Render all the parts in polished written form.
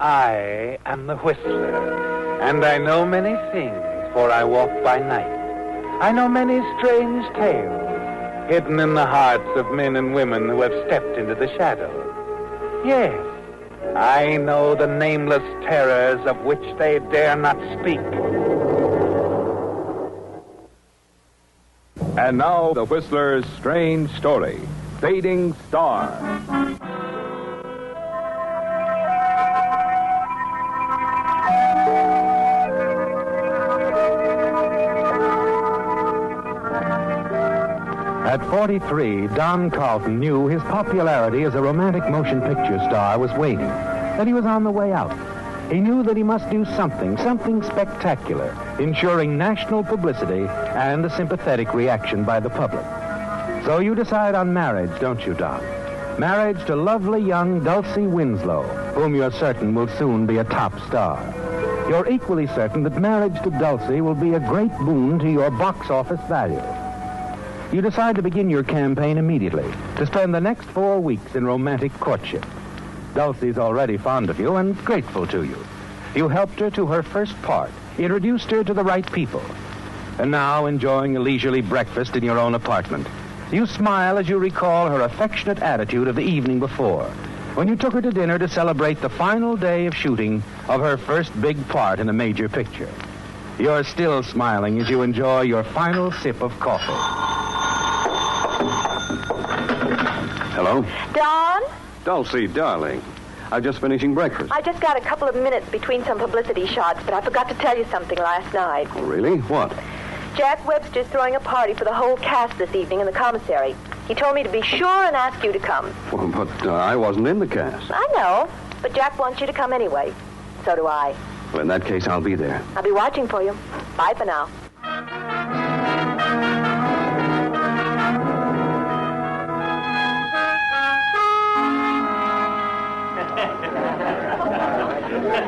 I am the Whistler, and I know many things, for I walk by night. I know many strange tales, hidden in the hearts of men and women who have stepped into the shadows. Yes, I know the nameless terrors of which they dare not speak. And now, the Whistler's strange story, Fading Star. At 43, Don Carlton knew his popularity as a romantic motion picture star was waning, that he was on the way out. He knew that he must do something spectacular, ensuring national publicity and a sympathetic reaction by the public. So you decide on marriage, don't you, Don? Marriage to lovely young Dulcie Winslow, whom you're certain will soon be a top star. You're equally certain that marriage to Dulcie will be a great boon to your box office value. You decide to begin your campaign immediately, to spend the next 4 weeks in romantic courtship. Dulcie's already fond of you and grateful to you. You helped her to her first part, introduced her to the right people. And now, enjoying a leisurely breakfast in your own apartment, you smile as you recall her affectionate attitude of the evening before, when you took her to dinner to celebrate the final day of shooting of her first big part in a major picture. You're still smiling as you enjoy your final sip of coffee. Hello? Don? Dulcie, darling. I'm just finishing breakfast. I just got a couple of minutes between some publicity shots, but I forgot to tell you something last night. Oh, really? What? Jack Webster's throwing a party for the whole cast this evening in the commissary. He told me to be sure and ask you to come. Well, but I wasn't in the cast. I know, but Jack wants you to come anyway. So do I. Well, in that case, I'll be there. I'll be watching for you. Bye for now.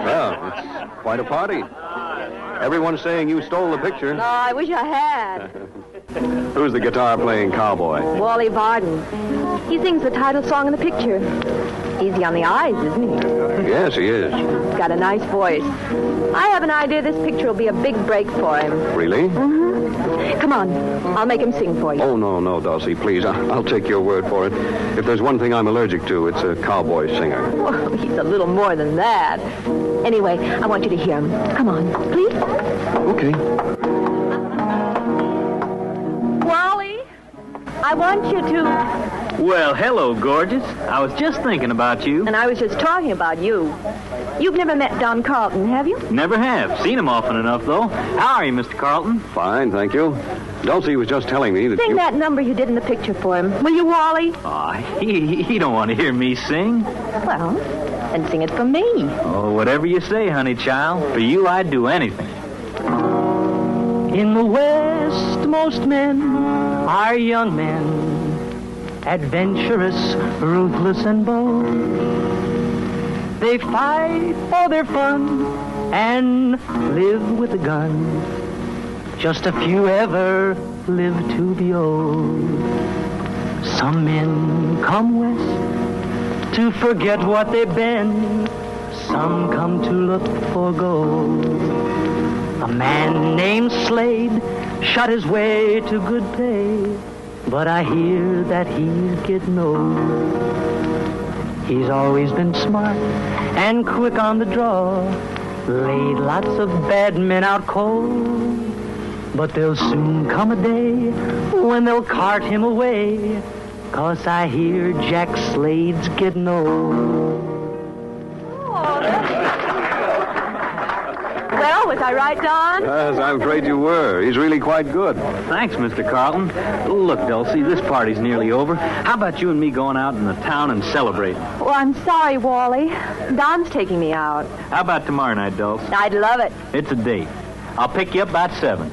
Well, it's quite a party. Everyone's saying you stole the picture. Oh, I wish I had. Who's the guitar-playing cowboy? Wally Varden. He sings the title song in the picture. Easy on the eyes, isn't he? Yes, he is. He's got a nice voice. I have an idea this picture will be a big break for him. Really? Mm-hmm. Come on. I'll make him sing for you. Oh, no, Dulcie, please. I'll take your word for it. If there's one thing I'm allergic to, it's a cowboy singer. Well, he's a little more than that. Anyway, I want you to hear him. Come on, please. Okay. Wally, I want you to... Well, hello, gorgeous. I was just thinking about you. And I was just talking about you. You've never met Don Carlton, have you? Never have. Seen him often enough, though. How are you, Mr. Carlton? Fine, thank you. Dulcie was just telling me that Sing that number you did in the picture for him. Will you, Wally? Aw, he don't want to hear me sing. Well, then sing it for me. Oh, whatever you say, honey child. For you, I'd do anything. In the West, most men are young men, adventurous, ruthless, and bold. They fight for their fun and live with a gun. Just a few ever live to be old. Some men come west to forget what they've been. Some come to look for gold. A man named Slade shot his way to good pay, but I hear that he's getting old. He's always been smart and quick on the draw, laid lots of bad men out cold. But there'll soon come a day when they'll cart him away, 'cause I hear Jack Slade's getting old. Well, was I right, Don? Yes, I'm afraid you were. He's really quite good. Thanks, Mr. Carlton. Look, Dulcie, this party's nearly over. How about you and me going out in the town and celebrating? Well, I'm sorry, Wally. Don's taking me out. How about tomorrow night, Dulce? I'd love it. It's a date. I'll pick you up about 7.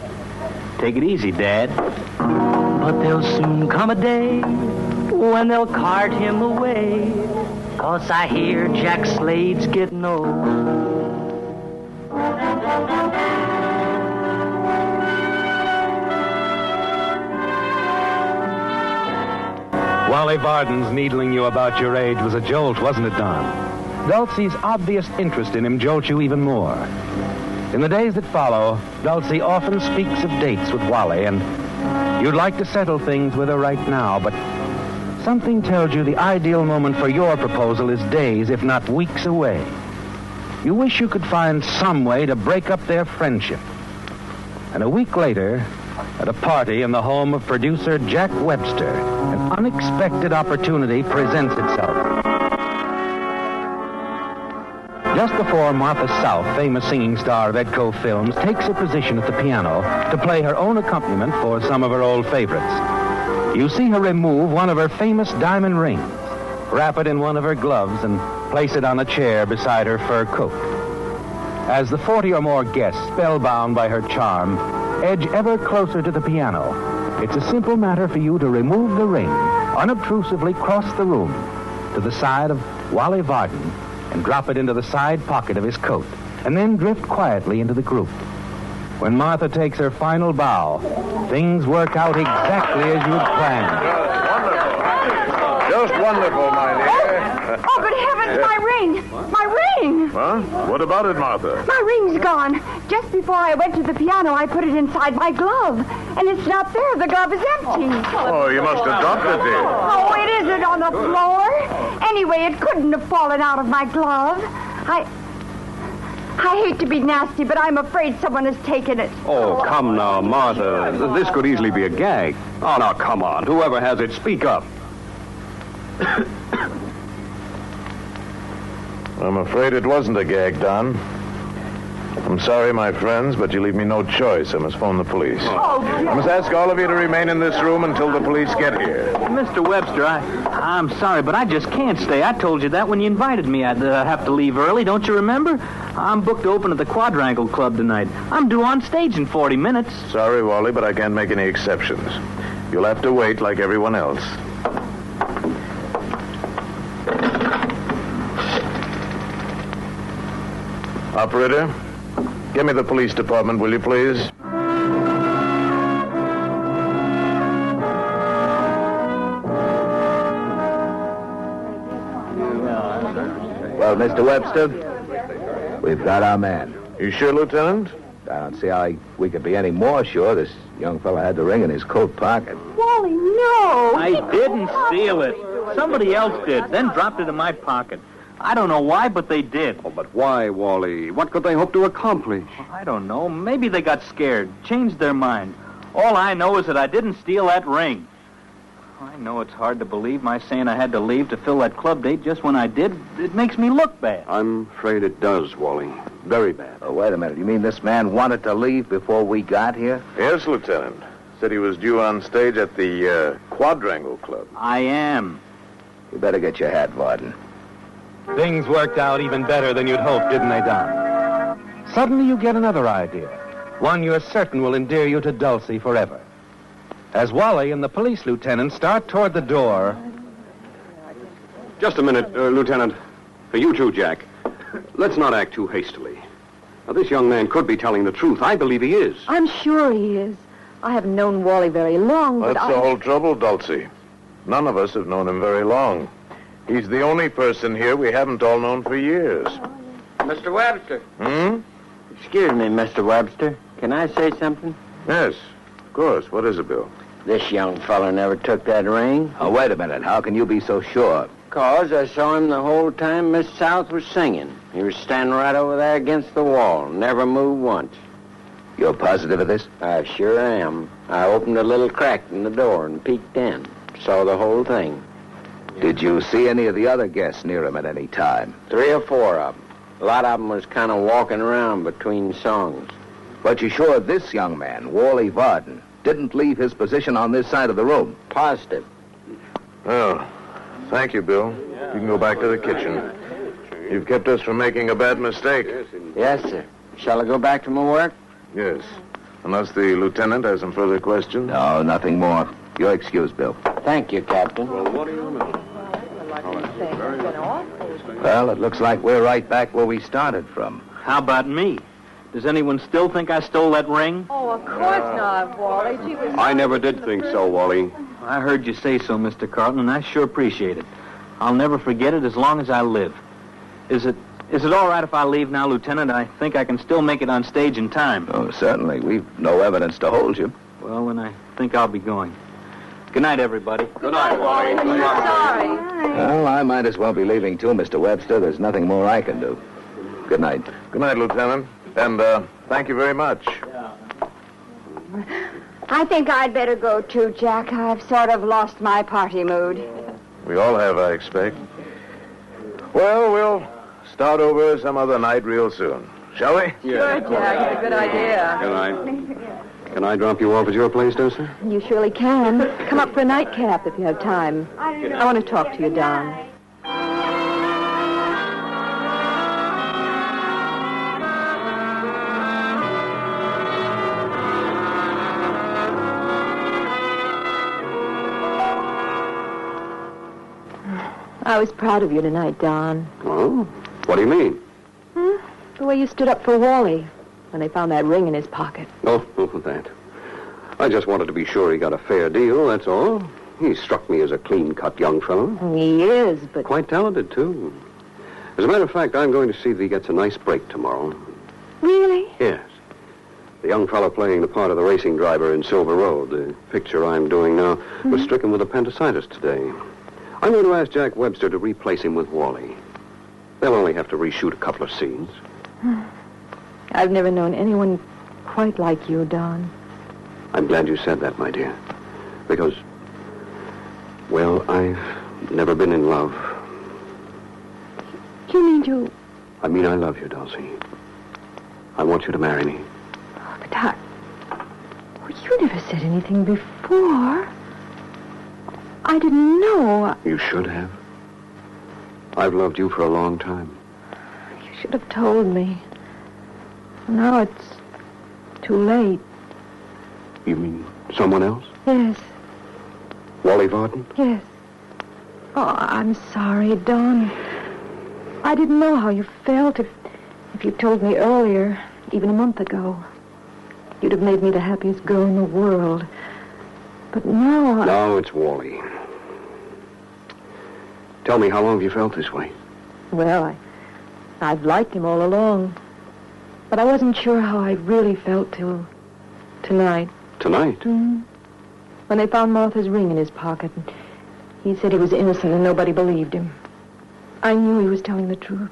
Take it easy, Dad. But there'll soon come a day when they'll cart him away, 'cause I hear Jack Slade's getting old. Wally Varden's needling you about your age was a jolt, wasn't it, Don? Dulcie's obvious interest in him jolts you even more. In the days that follow, Dulcie often speaks of dates with Wally, and you'd like to settle things with her right now, but something tells you the ideal moment for your proposal is days, if not weeks away. You wish you could find some way to break up their friendship. And a week later, at a party in the home of producer Jack Webster, an unexpected opportunity presents itself. Just before Martha South, famous singing star of Edco Films, takes her position at the piano to play her own accompaniment for some of her old favorites, you see her remove one of her famous diamond rings, wrap it in one of her gloves, and place it on a chair beside her fur coat. As the 40 or more guests, spellbound by her charm, edge ever closer to the piano, it's a simple matter for you to remove the ring, unobtrusively cross the room to the side of Wally Varden, and drop it into the side pocket of his coat, and then drift quietly into the group. When Martha takes her final bow, things work out exactly as you had planned. Just wonderful, my dear. Oh, good heavens, my ring! My ring! Huh? What about it, Martha? My ring's gone. Just before I went to the piano, I put it inside my glove. And it's not there. The glove is empty. Oh, you must have dropped it, dear. Oh, it isn't on the floor. Anyway, it couldn't have fallen out of my glove. I hate to be nasty, but I'm afraid someone has taken it. Oh, come now, Martha. This could easily be a gag. Oh, now, come on. Whoever has it, speak up. I'm afraid it wasn't a gag, Don. I'm sorry, my friends, but you leave me no choice. I must phone the police. I must ask all of you to remain in this room until the police get here. Mr. Webster, I'm sorry, but I just can't stay. I told you that when you invited me. I'd have to leave early. Don't you remember? I'm booked to open at the Quadrangle Club tonight. I'm due on stage in 40 minutes. Sorry, Wally, but I can't make any exceptions. You'll have to wait like everyone else. Operator, give me the police department, will you please? Well, Mr. Webster, we've got our man. You sure, Lieutenant? I don't see how we could be any more sure this young fella had the ring in his coat pocket. Wally, no! I didn't steal it. Somebody else did, then dropped it in my pocket. I don't know why, but they did. Oh, but why, Wally? What could they hope to accomplish? I don't know. Maybe they got scared, changed their mind. All I know is that I didn't steal that ring. I know it's hard to believe my saying I had to leave to fill that club date just when I did. It makes me look bad. I'm afraid it does, Wally. Very bad. Oh, wait a minute. You mean this man wanted to leave before we got here? Yes, Lieutenant. Said he was due on stage at the Quadrangle Club. I am. You better get your hat, Varden. Things worked out even better than you'd hoped, didn't they, Don? Suddenly you get another idea, one you're certain will endear you to Dulcie forever. As Wally and the police lieutenant start toward the door... Just a minute, Lieutenant. For you too, Jack. Let's not act too hastily. Now, this young man could be telling the truth. I believe he is. I'm sure he is. I haven't known Wally very long, but That's the whole trouble, Dulcie. None of us have known him very long. He's the only person here we haven't all known for years. Mr. Webster. Excuse me, Mr. Webster. Can I say something? Yes, of course. What is it, Bill? This young feller never took that ring. Oh, wait a minute. How can you be so sure? 'Cause I saw him the whole time Miss South was singing. He was standing right over there against the wall. Never moved once. You're positive of this? I sure am. I opened a little crack in the door and peeked in. Saw the whole thing. Did you see any of the other guests near him at any time? 3 or 4 of them. A lot of them was kind of walking around between songs. But you're sure this young man, Wally Varden, didn't leave his position on this side of the room? Positive. Oh, thank you, Bill. You can go back to the kitchen. You've kept us from making a bad mistake. Yes, sir. Shall I go back to my work? Yes. Unless the lieutenant has some further questions. No, nothing more. You're excused, Bill. Thank you, Captain. Well, it looks like we're right back where we started from. How about me? Does anyone still think I stole that ring? Oh, of course not, Wally. Gee, was I never did think so, Wally. I heard you say so, Mr. Carlton, and I sure appreciate it. I'll never forget it as long as I live. Is it all right if I leave now, Lieutenant? I think I can still make it on stage in time. Oh, certainly. We've no evidence to hold you. Well, then I think I'll be going. Good night, everybody. Good night, Wally. Sorry. Well, I might as well be leaving too, Mr. Webster. There's nothing more I can do. Good night. Good night, Lieutenant. And thank you very much. I think I'd better go too, Jack. I've sort of lost my party mood. We all have, I expect. Well, we'll start over some other night real soon. Shall we? Sure, Jack. It's a good idea. Good night. Can I drop you off at your place, Dulcie? You surely can. Come up for a nightcap if you have time. I want to talk to you, Don. I was proud of you tonight, Don. Oh? What do you mean? The way you stood up for Wally when they found that ring in his pocket. Oh, that. I just wanted to be sure he got a fair deal, that's all. He struck me as a clean-cut young fellow. He is, but... Quite talented, too. As a matter of fact, I'm going to see that he gets a nice break tomorrow. Really? Yes. The young fellow playing the part of the racing driver in Silver Road, the picture I'm doing now, was stricken with appendicitis today. I'm going to ask Jack Webster to replace him with Wally. They'll only have to reshoot a couple of scenes. I've never known anyone quite like you, Don. I'm glad you said that, my dear. Because, well, I've never been in love. You mean you... I mean, I love you, Dulcie. I want you to marry me. But well, you never said anything before. I didn't know. You should have. I've loved you for a long time. You should have told me. Now it's too late. You mean someone else? Yes. Wally Varden? Yes. Oh, I'm sorry, Don. I didn't know how you felt. If you told me earlier, even a month ago, you'd have made me the happiest girl in the world. But now Now it's Wally. Tell me, how long have you felt this way? Well, I've liked him all along. But I wasn't sure how I really felt till tonight. Tonight? Mm-hmm. When they found Martha's ring in his pocket. And he said he was innocent and nobody believed him. I knew he was telling the truth.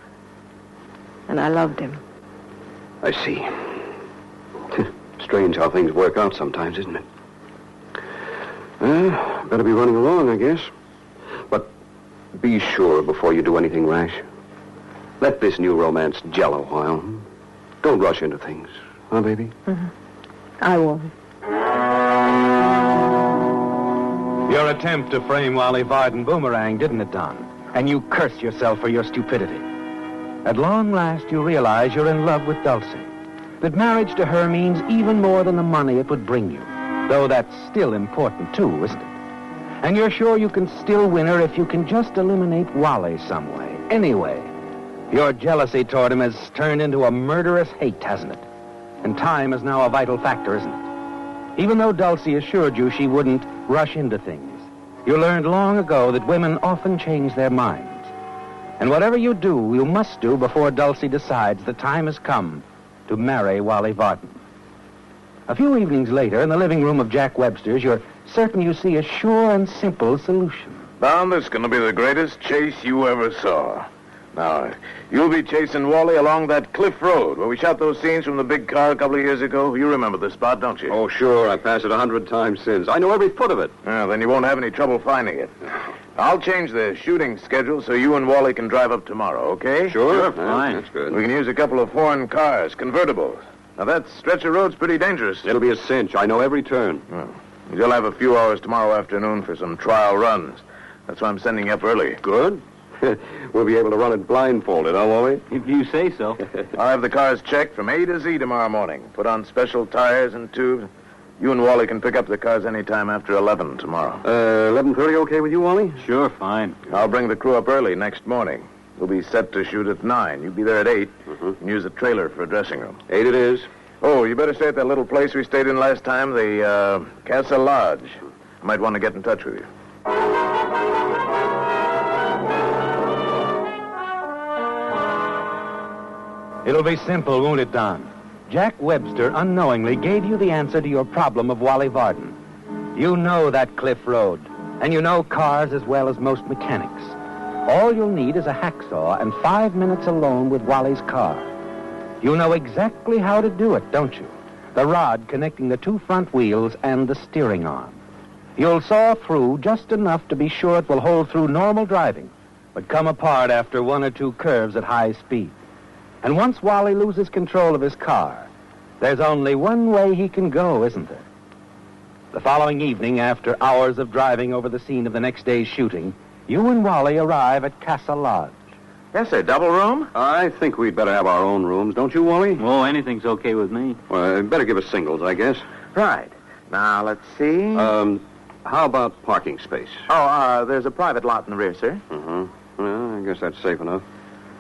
And I loved him. I see. Strange how things work out sometimes, isn't it? Better be running along, I guess. But be sure before you do anything rash. Let this new romance gel a while. Don't rush into things. Huh, baby? Mm-hmm. I won't. Your attempt to frame Wally Varden boomerang, didn't it, Don? And you cursed yourself for your stupidity. At long last, you realize you're in love with Dulcie. That marriage to her means even more than the money it would bring you. Though that's still important, too, isn't it? And you're sure you can still win her if you can just eliminate Wally some way. Anyway, your jealousy toward him has turned into a murderous hate, hasn't it? And time is now a vital factor, isn't it? Even though Dulcie assured you she wouldn't rush into things, you learned long ago that women often change their minds. And whatever you do, you must do before Dulcie decides the time has come to marry Wally Varden. A few evenings later, in the living room of Jack Webster's, you're certain you see a sure and simple solution. Don, this is going to be the greatest chase you ever saw. Now, you'll be chasing Wally along that cliff road where we shot those scenes from the big car a couple of years ago. You remember the spot, don't you? Oh, sure. I've passed it 100 times since. I know every foot of it. Then you won't have any trouble finding it. I'll change the shooting schedule so you and Wally can drive up tomorrow, okay? Sure. Fine. That's good. We can use a couple of foreign cars, convertibles. Now, that stretch of road's pretty dangerous. It'll be a cinch. I know every turn. You'll have a few hours tomorrow afternoon for some trial runs. That's why I'm sending you up early. Good. We'll be able to run it blindfolded, huh, Wally? If you say so. I'll have the cars checked from A to Z tomorrow morning. Put on special tires and tubes. You and Wally can pick up the cars any time after 11 tomorrow. 11:30 okay with you, Wally? Sure, fine. I'll bring the crew up early next morning. We'll be set to shoot at 9. You'll be there at 8 and use the trailer for a dressing room. 8 it is. Oh, you better stay at that little place we stayed in last time, the Casa Lodge. I might want to get in touch with you. It'll be simple, won't it, Don? Jack Webster unknowingly gave you the answer to your problem of Wally Varden. You know that cliff road, and you know cars as well as most mechanics. All you'll need is a hacksaw and 5 minutes alone with Wally's car. You know exactly how to do it, don't you? The rod connecting the two front wheels and the steering arm. You'll saw through just enough to be sure it will hold through normal driving, but come apart after one or two curves at high speed. And once Wally loses control of his car, there's only one way he can go, isn't there? The following evening, after hours of driving over the scene of the next day's shooting, you and Wally arrive at Casa Lodge. Yes, sir. Double room? I think we'd better have our own rooms, don't you, Wally? Oh, anything's okay with me. Well, better give us singles, I guess. Right. Now, let's see. How about parking space? There's a private lot in the rear, sir. Mm-hmm. Well, I guess that's safe enough.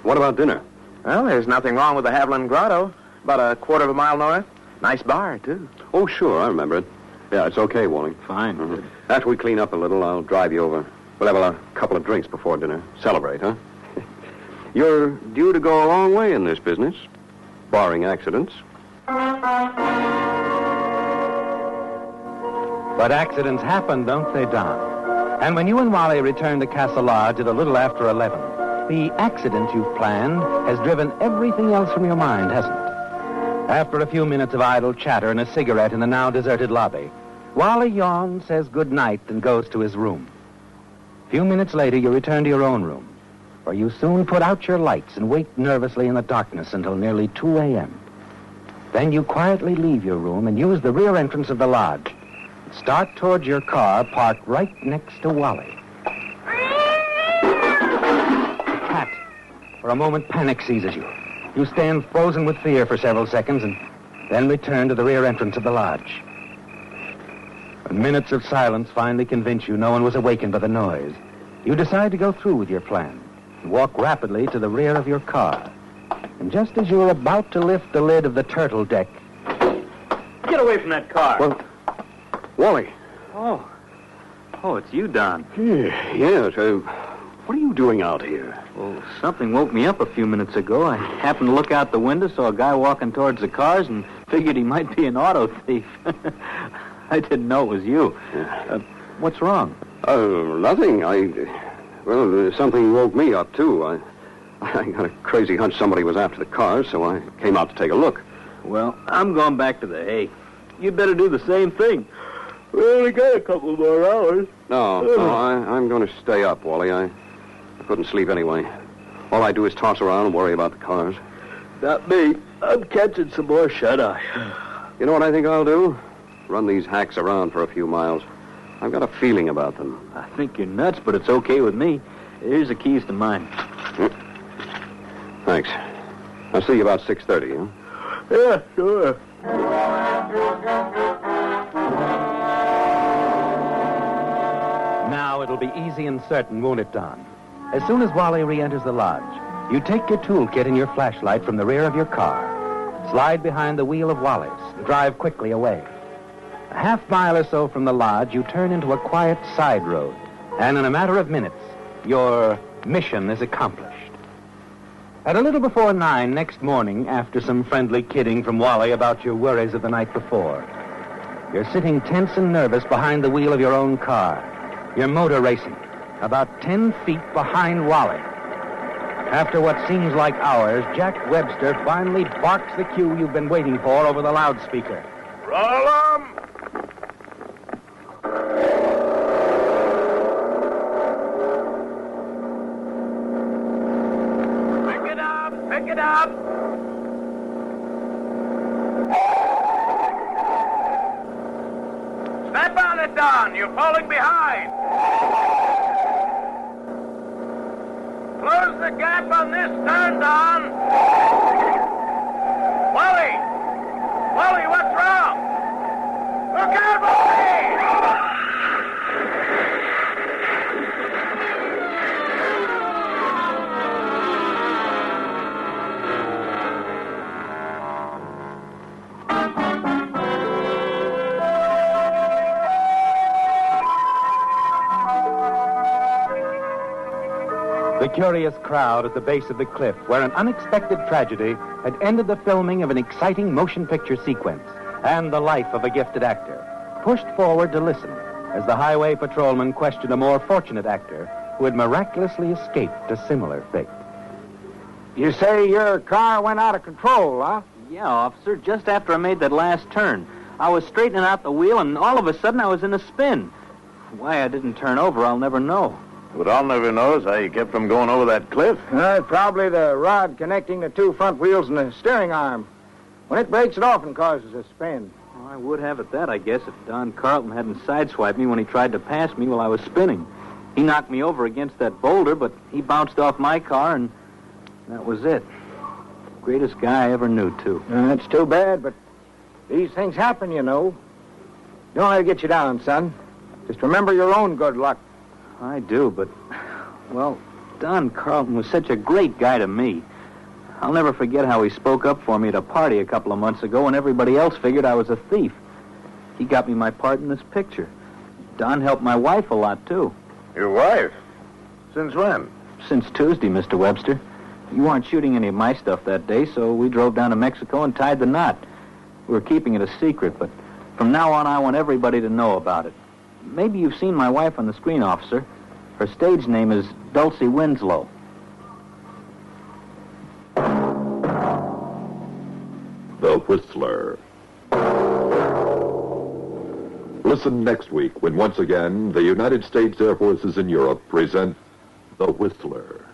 What about dinner? Well, there's nothing wrong with the Haviland Grotto. About a quarter of a mile north. Nice bar, too. Oh, sure, I remember it. Yeah, it's okay, Wally. Fine. Mm-hmm. After we clean up a little, I'll drive you over. We'll have a couple of drinks before dinner. Celebrate, huh? You're due to go a long way in this business, barring accidents. But accidents happen, don't they, Don? And when you and Wally return to Casa Lodge at a little after 11, the accident you've planned has driven everything else from your mind, hasn't it? After a few minutes of idle chatter and a cigarette in the now deserted lobby, Wally yawns, says good night, and goes to his room. A few minutes later, you return to your own room, where you soon put out your lights and wait nervously in the darkness until nearly 2 a.m. Then you quietly leave your room and use the rear entrance of the lodge. Start towards your car parked right next to Wally. The cat, for a moment, panic seizes you. You stand frozen with fear for several seconds and then return to the rear entrance of the lodge. When minutes of silence finally convince you no one was awakened by the noise, you decide to go through with your plan and walk rapidly to the rear of your car. And just as you're about to lift the lid of the turtle deck... Get away from that car. Well, Wally. Oh, it's you, Don. Yes. What are you doing out here? Well, something woke me up a few minutes ago. I happened to look out the window, saw a guy walking towards the cars, and figured he might be an auto thief. I didn't know it was you. What's wrong? Nothing. Something woke me up, too. I got a crazy hunch somebody was after the cars, so I came out to take a look. Well, I'm going back to the hay. You'd better do the same thing. We only got a couple more hours. No, I'm going to stay up, Wally. I couldn't sleep anyway. All I do is toss around and worry about the cars. Not me. I'm catching some more shut-eye. You know what I think I'll do? Run these hacks around for a few miles. I've got a feeling about them. I think you're nuts, but it's okay with me. Here's the keys to mine. Thanks. I'll see you about 6:30, huh? Yeah, sure. Now it'll be easy and certain, won't it, Don? As soon as Wally re-enters the lodge, you take your toolkit and your flashlight from the rear of your car, slide behind the wheel of Wally's, and drive quickly away. A half mile or so from the lodge, you turn into a quiet side road, and in a matter of minutes, your mission is accomplished. At a little before 9 next morning, after some friendly kidding from Wally about your worries of the night before, you're sitting tense and nervous behind the wheel of your own car, your motor racing, about 10 feet behind Wally. After what seems like hours, Jack Webster finally barks the cue you've been waiting for over the loudspeaker. Roll 'em! Pick it up! Snap on it, Don. You're falling behind. Close the gap on this turn, Don. Wally, what's wrong? Look out, Wally! The curious crowd at the base of the cliff, where an unexpected tragedy had ended the filming of an exciting motion picture sequence and the life of a gifted actor, pushed forward to listen as the highway patrolman questioned a more fortunate actor who had miraculously escaped a similar fate. You say your car went out of control, huh? Yeah, officer, just after I made that last turn. I was straightening out the wheel, and all of a sudden I was in a spin. Why I didn't turn over, I'll never know. What I'll never know is how you kept from going over that cliff. Probably the rod connecting the two front wheels and the steering arm. When it breaks, it often causes a spin. Well, I would have it that, I guess, if Don Carlton hadn't sideswiped me when he tried to pass me while I was spinning. He knocked me over against that boulder, but he bounced off my car, and that was it. Greatest guy I ever knew, too. That's too bad, but these things happen, you know. Don't let it get you down, son. Just remember your own good luck. I do, but, well, Don Carlton was such a great guy to me. I'll never forget how he spoke up for me at a party a couple of months ago when everybody else figured I was a thief. He got me my part in this picture. Don helped my wife a lot, too. Your wife? Since when? Since Tuesday, Mr. Webster. You weren't shooting any of my stuff that day, so we drove down to Mexico and tied the knot. We were keeping it a secret, but from now on, I want everybody to know about it. Maybe you've seen my wife on the screen, officer. Her stage name is Dulcie Winslow. The Whistler. Listen next week when once again the United States Air Forces in Europe present The Whistler.